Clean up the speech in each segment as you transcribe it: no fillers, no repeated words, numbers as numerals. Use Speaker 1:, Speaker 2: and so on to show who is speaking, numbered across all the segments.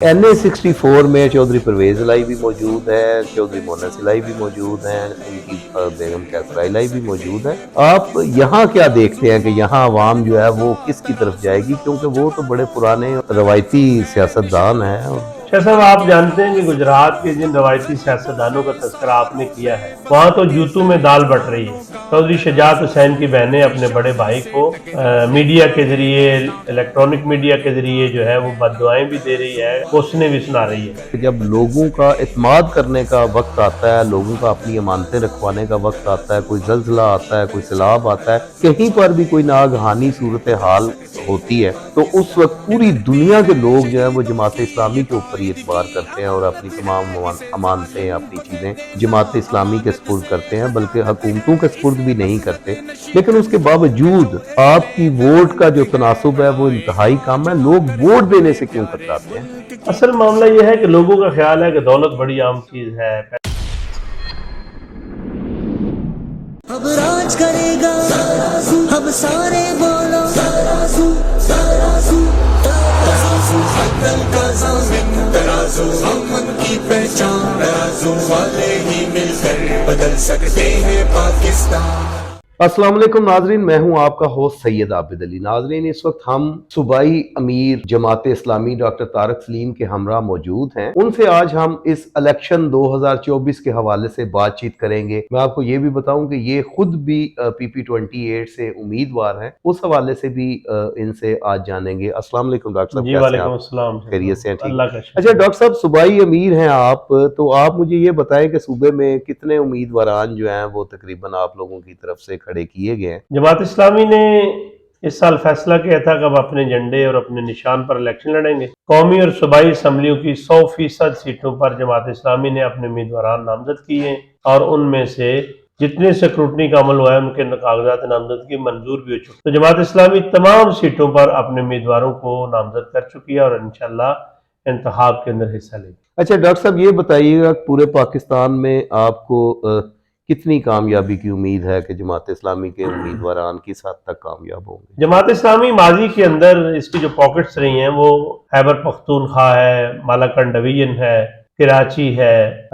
Speaker 1: NA64 में चौधरी परवेज इलाही भी मौजूद है, चौधरी मोहन्नस इलाही भी मौजूद हैं, उनकी बेगम कैसरा इलाही भी मौजूद है। आप यहाँ क्या देखते हैं कि यहाँ अवाम जो है वो किसकी तरफ जाएगी, क्योंकि वो तो बड़े पुराने रवायती सियासतदान हैं।
Speaker 2: शाह साहब, आप जानते हैं कि गुजरात के जिन रवायती सियासतदानों का तस्करा आपने किया है, वहाँ तो जूतों में दाल बट रही है। चौधरी शुजात हुसैन की बहनें अपने बड़े भाई को मीडिया के जरिए, इलेक्ट्रॉनिक मीडिया के जरिए जो है वो बददुआएं भी दे रही है, कोसने भी सुना रही है।
Speaker 1: जब लोगों का इत्माद करने का वक्त आता है, लोगों का अपनी अमानतें रखवाने का वक्त आता है, कोई जल्जला आता है, कोई सैलाब आता है, कहीं पर भी कोई नागहानी सूरत हाल होती है, तो उस वक्त पूरी दुनिया के लोग जो है वो जमात इस्लामी के ऊपर ही एतबार करते हैं और अपनी तमाम अमानतें, अपनी चीज़ें जमात इस्लामी के सपुर्द करते हैं, बल्कि हुकूमतों के सपुर्द भी नहीं करते। लेकिन उसके बावजूद आपकी वोट का जो तनासुब है वो इंतहाई कम है। लोग वोट देने से क्यों कतराते हैं?
Speaker 2: असल मामला यह है कि लोगों का ख्याल है कि दौलत बड़ी आम चीज है।
Speaker 3: अब राज करेगा हम सारे बोलो तराजू अमन की पहचान, तराजू वाले ही मिलकर बदल सकते हैं पाकिस्तान।
Speaker 1: अस्सलाम वालेकुम नाजरीन, मैं हूं आपका होस्ट सैयद आबिद अली। नाजरीन, इस वक्त हम सूबाई अमीर जमात इस्लामी डॉक्टर तारक सलीम के हमरा मौजूद हैं। उनसे आज हम इस इलेक्शन 2024 के हवाले से बातचीत करेंगे। मैं आपको ये भी बताऊं कि ये खुद भी PP28 से उम्मीदवार हैं, उस हवाले से भी इनसे आज जानेंगे। अस्सलाम वालेकुम डॉक्टर साहब,
Speaker 2: जी वालेकुम अस्सलाम,
Speaker 1: खैरियत से हैं?
Speaker 2: अल्लाह का शुक्र।
Speaker 1: अच्छा डॉक्टर साहब, सूबाई अमीर हैं आप, तो आप मुझे ये बताएं कि सूबे में कितने उम्मीदवारान जो हैं वो तकरीबन आप लोगों की तरफ से खड़े किए गए हैं?
Speaker 2: जमात इस्लामी ने इस साल फैसला किया था कि अब अपने झंडे और अपने निशान पर इलेक्शन लड़ेंगे। कौमी और सूबाई असम्बलियों की 100% सीटों पर जमात इस्लामी ने अपने उम्मीदवार नामजद किए और उनमें से जितने स्क्रूटनी का अमल हुआ है उनके कागजात नामजदगी मंजूर भी हो चुके। तो जमात इस्लामी तमाम सीटों पर अपने उम्मीदवारों को नामजद कर चुकी है और इंशाल्लाह इंतखाब के अंदर हिस्सा लेगी।
Speaker 1: अच्छा डॉक्टर साहब, ये बताइएगा पूरे पाकिस्तान में आपको कितनी कामयाबी की उम्मीद है कि जमात इस्लामी के उम्मीदवारान किस हद तक कामयाब होंगे?
Speaker 2: जमात इस्लामी माजी के अंदर इसकी जो पॉकेट्स रही हैं वो खैबर पख्तूनख्वा है, मालाकंड डिवीजन है, कराची है,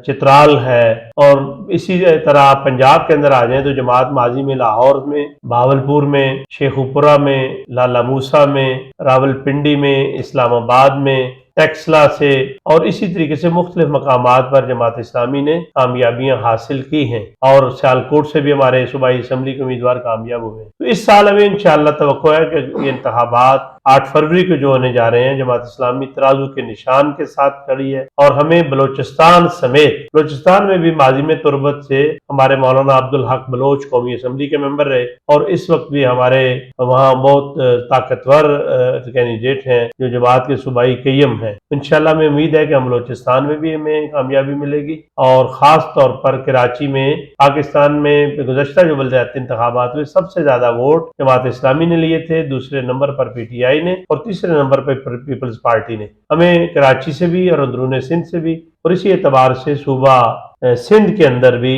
Speaker 2: चित्राल है, और इसी तरह आप पंजाब के अंदर आ जाएं तो जमात माजी में लाहौर में, भावलपुर में, शेखुपुरा में, लाला मूसा में, रावलपिंडी में, इस्लामाबाद में, टेक्सला से और इसी तरीके से मुख्तलिफ मकामात पर जमात इस्लामी ने कामयाबियां हासिल की हैं और सियालकोट से भी हमारे सूबाई असम्बली के उम्मीदवार कामयाब हुए। तो इस साल हमें इंशाअल्लाह तवक्को है कि ये इंतखाबात 8 फरवरी को जो होने जा रहे हैं, जमात इस्लामी तराजू के निशान के साथ खड़ी है और हमें बलोचिस्तान समेत, बलोचिस्तान में भी माजी में तुरबत से हमारे मौलाना अब्दुल हक बलोच कौमी असम्बली के मेंबर रहे और इस वक्त भी हमारे वहाँ बहुत ताकतवर कैंडिडेट हैं जो जमात के सूबाई क़य्यम हैं। इंशाल्लाह हमें उम्मीद है कि हम बलोचिस्तान में भी हमें कामयाबी मिलेगी और ख़ास तौर पर कराची में, पाकिस्तान में गुज़श्ता जो बलदियाती इंतखाबात हुए सबसे ज़्यादा वोट जमात इस्लामी ने लिए थे, दूसरे नंबर पर PTI ने और तीसरे नंबर पर पीपल्स पार्टी ने। हमें कराची से भी और अंदरून सिंध से भी और इसी एतबार से सूबा सिंध के अंदर भी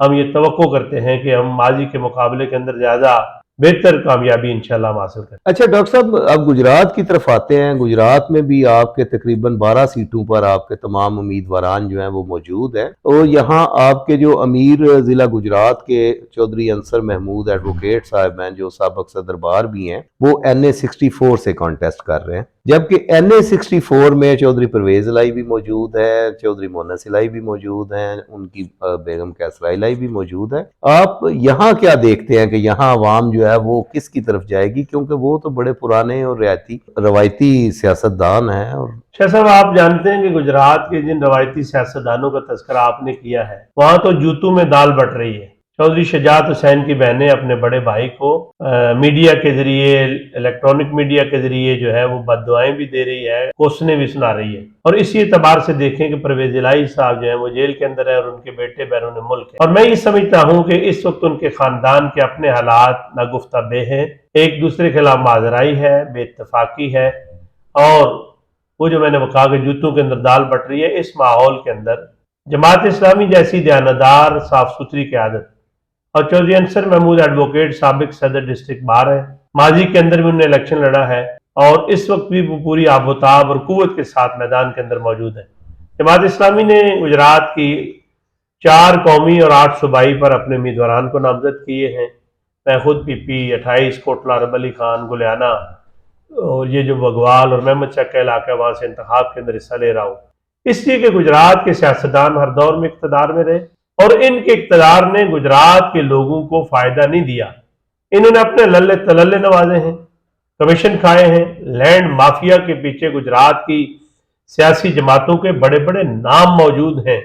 Speaker 2: हम ये तवक्को करते हैं कि हम माजी के मुकाबले के अंदर ज़्यादा बेहतर कामयाबी इंशाल्लाह हासिल करें।
Speaker 1: अच्छा डॉक्टर साहब, अब गुजरात की तरफ आते हैं। गुजरात में भी आपके तकरीबन 12 सीटों पर आपके तमाम उम्मीदवारान जो हैं वो मौजूद हैं। तो यहाँ आपके जो अमीर ज़िला गुजरात के चौधरी अंसर महमूद एडवोकेट साहब हैं, जो साबिक़ सदर बार भी हैं, वो NA64 से कॉन्टेस्ट कर रहे हैं, जबकि NA64 में चौधरी परवेज इलाही भी मौजूद है, चौधरी मोहन्नस इलाही भी मौजूद हैं, उनकी बेगम कैसरा इलाही भी मौजूद है। आप यहाँ क्या देखते हैं कि यहाँ अवाम जो है वो किसकी तरफ जाएगी, क्योंकि वो तो बड़े पुराने और रवायती सियासतदान हैं? और
Speaker 2: शाह साहब, आप जानते हैं कि गुजरात के जिन रवायती सियासतदानों का तस्करा आपने किया है, वहाँ तो जूतों में दाल बट रही है। चौधरी शुजात हुसैन की बहनें अपने बड़े भाई को मीडिया के जरिए, इलेक्ट्रॉनिक मीडिया के जरिए जो है वो बददुआएं भी दे रही है, कोसने भी सुना रही है। और इसी एतबार से देखें कि परवेज इलाही साहब जो है वो जेल के अंदर है और उनके बेटे बैरून मुल्क है। और मैं ये समझता हूँ कि इस वक्त उनके खानदान के अपने हालात नागुफ्ताबे हैं, एक दूसरे के खिलाफ माजराई है, बेइत्तफाकी है और वो जो मैंने कहा कि जूतों के अंदर दाल बट रही है। इस माहौल के अंदर जमात इस्लामी जैसी दयानतदार साफ सुथरी क़यादत और चौधरी अंसर महमूद एडवोकेट साबिक सदर डिस्ट्रिक्ट बार है, माजी के अंदर भी उन्होंने इलेक्शन लड़ा है, اور اس وقت بھی وہ پوری آبوتاب اور قوت کے ساتھ میدان کے اندر موجود ہے۔ جماعت اسلامی نے گجرات کی 4 قومی اور 8 صوبائی پر اپنے امیدواران کو نامزد کیے ہیں۔ میں خود پی پی 28 کوٹلہ رب علی خان گلیانہ اور یہ جو بگوال اور محمد چک کا علاقہ ہے وہاں سے انتخاب کے اندر حصہ لے رہا ہوں، اس لیے کہ گجرات کے سیاستدان ہر دور میں اقتدار میں رہے اور ان کے اقتدار نے گجرات کے لوگوں کو فائدہ نہیں دیا۔ انہوں نے اپنے للے تللے نوازے ہیں، کمیشن کھائے ہیں۔ لینڈ مافیا کے پیچھے گجرات کی سیاسی جماعتوں کے بڑے بڑے نام موجود ہیں،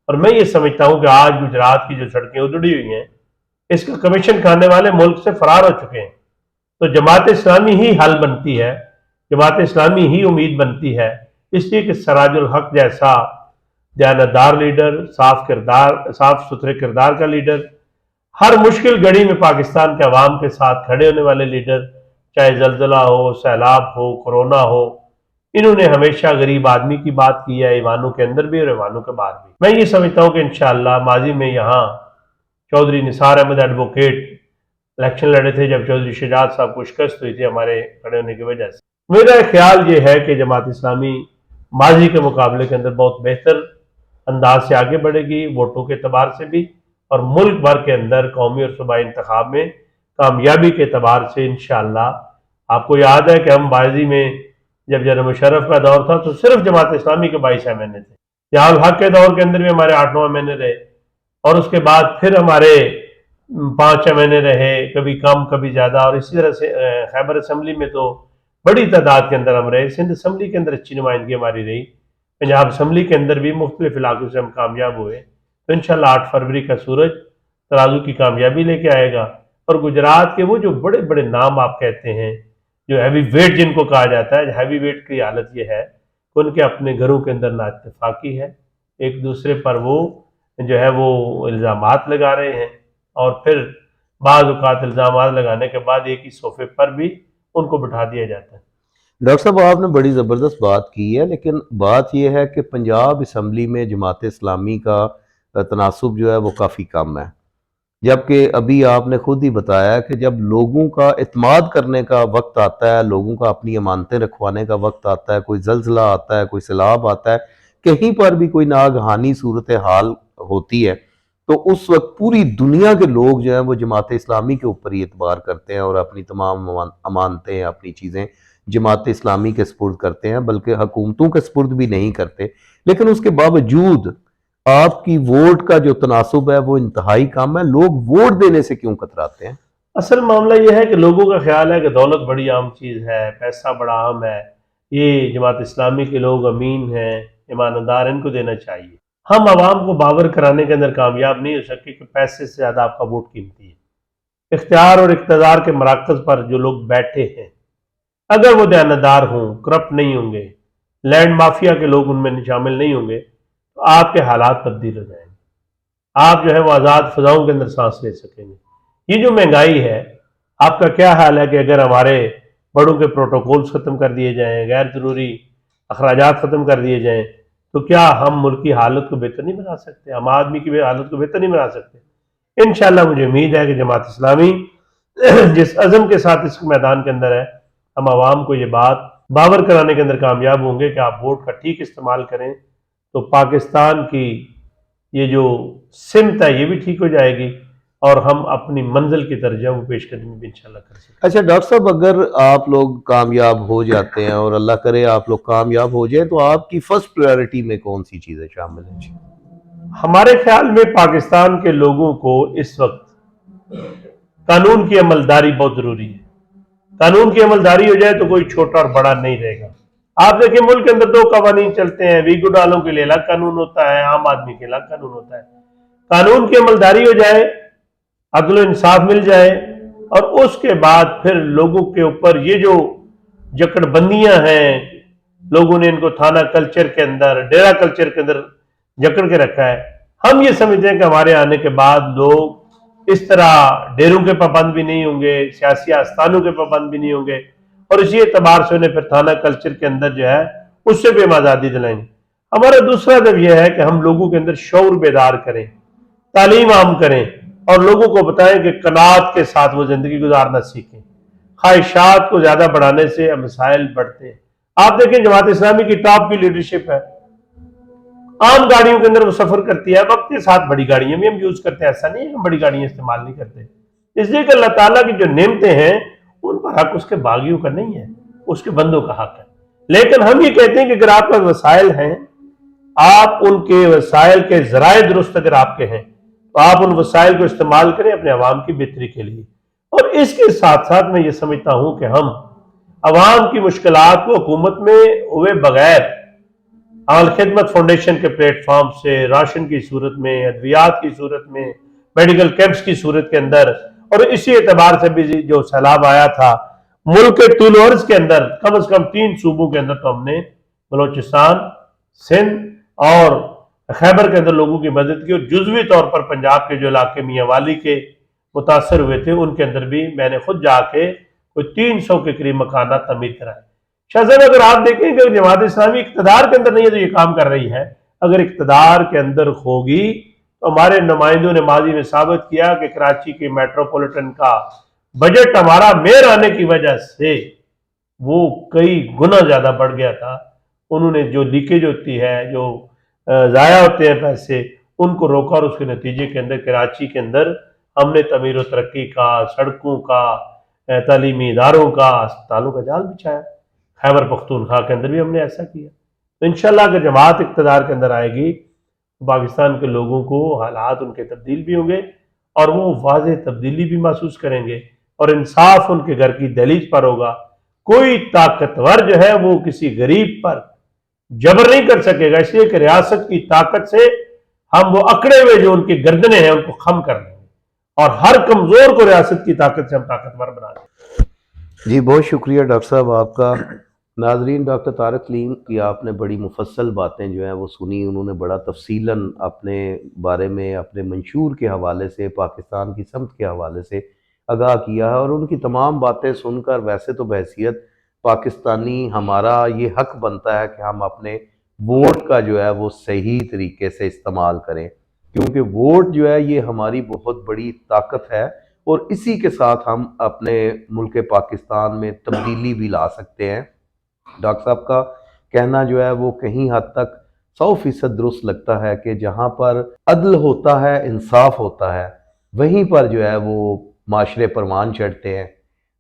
Speaker 2: اور میں یہ سمجھتا ہوں کہ آج گجرات کی جو سڑکیں اجڑی ہوئی ہیں اس کا کمیشن کھانے والے ملک سے فرار ہو چکے ہیں۔ تو جماعت اسلامی ہی حل بنتی ہے، جماعت اسلامی ہی امید بنتی ہے، اس لیے کہ سراج الحق جیسا دیانتدار لیڈر، صاف ستھرے کردار کا لیڈر، ہر مشکل گھڑی میں پاکستان کے عوام کے ساتھ کھڑے ہونے والے لیڈر، چاہے زلزلہ ہو، سیلاب ہو، کرونا ہو، انہوں نے ہمیشہ غریب آدمی کی بات کی ہے، ایوانوں کے اندر بھی اور ایوانوں کے باہر بھی۔ میں یہ سمجھتا ہوں کہ انشاءاللہ ماضی میں یہاں چودھری نثار احمد ایڈوکیٹ الیکشن لڑے تھے جب چودھری شجاعت صاحب کو شکست ہوئی تھی ہمارے کھڑے ہونے کی وجہ سے۔ میرا خیال یہ ہے کہ جماعت اسلامی ماضی کے مقابلے کے اندر بہت بہتر انداز سے آگے بڑھے گی، ووٹوں کے اعتبار سے بھی، اور ملک بھر کے اندر قومی اور صوبائی انتخاب میں کامیابی کے اعتبار سے انشاءاللہ۔ آپ کو یاد ہے کہ ہم ماضی میں جب جنرل مشرف کا دور تھا تو صرف جماعت اسلامی کے 22 ایم این اے تھے، یہاں الحق کے دور کے اندر بھی ہمارے 8-9 ایم این اے رہے، اور اس کے بعد پھر ہمارے 5 ایم این اے رہے، کبھی کم کبھی زیادہ، اور اسی طرح سے خیبر اسمبلی میں تو بڑی تعداد کے اندر ہم رہے، سندھ اسمبلی کے اندر اچھی نمائندگی ہماری رہی، پنجاب اسمبلی کے اندر بھی مختلف علاقوں سے ہم کامیاب ہوئے۔ تو انشاءاللہ 8 فروری کا سورج ترازو کی کامیابی لے کے آئے گا، اور گجرات کے وہ جو بڑے بڑے نام آپ کہتے ہیں، جو ہیوی ویٹ جن کو کہا جاتا ہے، ہیوی ویٹ کی حالت یہ ہے کہ ان کے اپنے گھروں کے اندر نا اتفاقی ہے، ایک دوسرے پر وہ جو ہے وہ الزامات لگا رہے ہیں، اور پھر بعض اوقات الزامات لگانے کے بعد ایک ہی صوفے پر بھی ان کو بٹھا دیا جاتا ہے۔
Speaker 1: ڈاکٹر صاحب آپ نے بڑی زبردست بات کی ہے، لیکن بات یہ ہے کہ پنجاب اسمبلی میں جماعت اسلامی کا تناسب جو ہے وہ کافی کم ہے، جبکہ ابھی آپ نے خود ہی بتایا کہ جب لوگوں کا اعتماد کرنے کا وقت آتا ہے، لوگوں کا اپنی امانتیں رکھوانے کا وقت آتا ہے، کوئی زلزلہ آتا ہے، کوئی سیلاب آتا ہے، کہیں پر بھی کوئی ناگہانی صورتحال ہوتی ہے، تو اس وقت پوری دنیا کے لوگ جو ہیں وہ جماعت اسلامی کے اوپر ہی اعتبار کرتے ہیں اور اپنی تمام امانتیں، اپنی چیزیں جماعت اسلامی کے سپرد کرتے ہیں، بلکہ حکومتوں کے سپرد بھی نہیں کرتے۔ لیکن اس کے باوجود آپ کی ووٹ کا جو تناسب ہے وہ انتہائی کم ہے، لوگ ووٹ دینے سے کیوں کتراتے ہیں؟
Speaker 2: اصل معاملہ یہ ہے کہ لوگوں کا خیال ہے کہ دولت بڑی عام چیز ہے، پیسہ بڑا عام ہے، یہ جماعت اسلامی کے لوگ امین ہیں، ایماندار، ان کو دینا چاہیے۔ ہم عوام کو باور کرانے کے اندر کامیاب نہیں ہو سکے کہ پیسے سے زیادہ آپ کا ووٹ قیمتی ہے۔ اختیار اور اقتدار کے مراکز پر جو لوگ بیٹھے ہیں، اگر وہ دیانتدار ہوں، کرپٹ نہیں ہوں گے، لینڈ مافیا کے لوگ ان میں شامل نہیں ہوں گے، تو آپ کے حالات تبدیل ہو جائیں گے، آپ جو ہے وہ آزاد فضاؤں کے اندر سانس لے سکیں گے۔ یہ جو مہنگائی ہے، آپ کا کیا حال ہے کہ اگر ہمارے بڑوں کے پروٹوکولز ختم کر دیے جائیں، غیر ضروری اخراجات ختم کر دیے جائیں، تو کیا ہم ملک کی حالت کو بہتر نہیں بنا سکتے؟ ہم آدمی کی حالت کو بہتر نہیں بنا سکتے؟ انشاءاللہ مجھے امید ہے کہ جماعت اسلامی جس عزم کے ساتھ اس میدان کے اندر ہے، ہم عوام کو یہ بات باور کرانے کے اندر کامیاب ہوں گے کہ آپ ووٹ کا ٹھیک استعمال کریں، تو پاکستان کی یہ جو سمت ہے یہ بھی ٹھیک ہو جائے گی، اور ہم اپنی منزل کی طرف وہ پیش قدمی بھی انشاءاللہ کر سکیں۔
Speaker 1: اچھا ڈاکٹر صاحب، اگر آپ لوگ کامیاب ہو جاتے ہیں اور اللہ کرے آپ لوگ کامیاب ہو جائیں، تو آپ کی فرسٹ پریورٹی میں کون سی چیزیں شامل ہیں؟
Speaker 2: ہمارے خیال میں پاکستان کے لوگوں کو اس وقت قانون کی عملداری بہت ضروری ہے۔ قانون کی عملداری ہو جائے تو کوئی چھوٹا اور بڑا نہیں رہے گا۔ آپ دیکھیں ملک کے اندر 2 قوانین چلتے ہیں، ویگو ڈالوں کے لیے الگ قانون ہوتا ہے، عام آدمی کے الگ قانون ہوتا ہے۔ قانون کی عملداری ہو جائے، عدل و انصاف مل جائے، اور اس کے بعد پھر لوگوں کے اوپر یہ جو جکڑ بندیاں ہیں، لوگوں نے ان کو تھانہ کلچر کے اندر، ڈیرا کلچر کے اندر جکڑ کے رکھا ہے، ہم یہ سمجھتے ہیں کہ ہمارے آنے کے بعد لوگ اس طرح ڈیروں کے پابند بھی نہیں ہوں گے، سیاسی آستانوں کے پابند بھی نہیں ہوں گے، اور اسی اعتبار سے انہیں پھر تھانہ کلچر کے اندر جو ہے اس سے بھی ہم آزادی دلائیں گے۔ ہمارا دوسرا ادب یہ ہے کہ ہم لوگوں کے اندر شعور بیدار کریں، تعلیم عام کریں، اور لوگوں کو بتائیں کہ قناعت کے ساتھ وہ زندگی گزارنا سیکھیں۔ ख्वाहिशात को ज्यादा बढ़ाने से मसाइल बढ़ते हैं। आप देखें जमात इस्लामी की टॉप की लीडरशिप है, आम गाड़ियों के अंदर वो सफर करती है, वक्त के साथ बड़ी गाड़ियां भी हम यूज करते हैं, ऐसा नहीं है कि हम बड़ी गाड़ियां इस्तेमाल नहीं करते, इसलिए कि अल्लाह ताला की जो नेमतें हैं उन पर हक उसके बागियों का नहीं है, उसके बंदों का हक है। लेकिन हम ये कहते हैं कि अगर आपके पास वसाइल हैं, आप उनके वसाइल के जराए दुरुस्त अगर आपके हैं, तो आप उन वसाइल को इस्तेमाल करें अपने अवाम की बेहतरी के लिए। और इसके साथ साथ मैं ये समझता हूं कि हम अवाम की मुश्किलात को हुकूमत में हुए बगैर अल खिदमत फाउंडेशन के प्लेटफॉर्म से राशन की सूरत में, अद्वियात की सूरत में, मेडिकल कैंप्स की सूरत के अंदर, और इसी एतबार से भी जो सैलाब आया था मुल्क के तूल अर्ज के अंदर कम से कम 3 सूबों के अंदर, तो हमने बलोचिस्तान, सिंध और खैबर के अंदर लोगों की मदद की, और जुजवी तौर पर पंजाब के जो इलाके मियाँ वाली के मुतासर हुए थे उनके अंदर भी मैंने खुद जाके कोई 300 के करीब मकाना तमीर कराए। शाहजाद अगर आप देखें कि जमात इस्लामी इक़्तिदार के अंदर नहीं है तो ये काम कर रही है, अगर इक़्तिदार के अंदर होगी तो हमारे नुमाइंदों ने माजी में साबित किया कि कराची के मेट्रोपॉलिटन का बजट हमारा मेयर आने की वजह से वो कई गुना ज्यादा बढ़ गया था। उन्होंने जो लीकेज होती है, जो ज़ाया होते हैं पैसे, उनको रोका, और उसके नतीजे के अंदर कराची के अंदर हमने तमीर व तरक्की का, सड़कों का, तालीमी इदारों का, अस्पतालों का जाल बिछाया। खैबर पख्तूनख्वा के अंदर भी हमने ऐसा किया। तो इंशाल्लाह अगर जमात इक़्तिदार के अंदर आएगी तो पाकिस्तान के लोगों को हालात उनके तब्दील भी होंगे और वो वाज़ेह तब्दीली भी महसूस करेंगे, और इंसाफ उनके घर की दहलीज पर होगा। कोई ताकतवर जो है वो किसी गरीब पर जबर नहीं कर सकेगा, इसलिए कि रियासत की ताकत से हम वो अकड़े हुए जो उनकी गर्दनें हैं उनको खम कर देंगे, और हर कमजोर को रियासत की ताकत से हम ताकतवर बना देंगे।
Speaker 1: जी बहुत शुक्रिया डॉक्टर साहब आपका। नाजरीन, डॉक्टर तारिक कलीम की आपने बड़ी मुफस्सल बातें जो हैं वो सुनी, उन्होंने बड़ा तफसीलन अपने बारे में, अपने मंशूर के हवाले से, पाकिस्तान की समत के हवाले से आगाह किया है, और उनकी तमाम बातें सुनकर वैसे तो बहैसियत पाकिस्तानी हमारा ये हक बनता है कि हम अपने वोट का जो है वो सही तरीके से इस्तेमाल करें, क्योंकि वोट जो है ये हमारी बहुत बड़ी ताकत है, और इसी के साथ हम अपने मुल्क पाकिस्तान में तब्दीली भी ला सकते हैं। डॉक्टर साहब का कहना जो है वो कहीं हद तक 100% दुरुस्त लगता है कि जहाँ पर अदल होता है, इंसाफ होता है, वहीं पर जो है वो माशरे परवान चढ़ते हैं।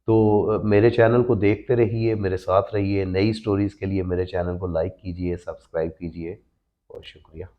Speaker 1: तो मेरे चैनल को देखते रहिए, मेरे साथ रहिए। नई स्टोरीज़ के लिए मेरे चैनल को लाइक कीजिए, सब्सक्राइब कीजिए। बहुत शुक्रिया।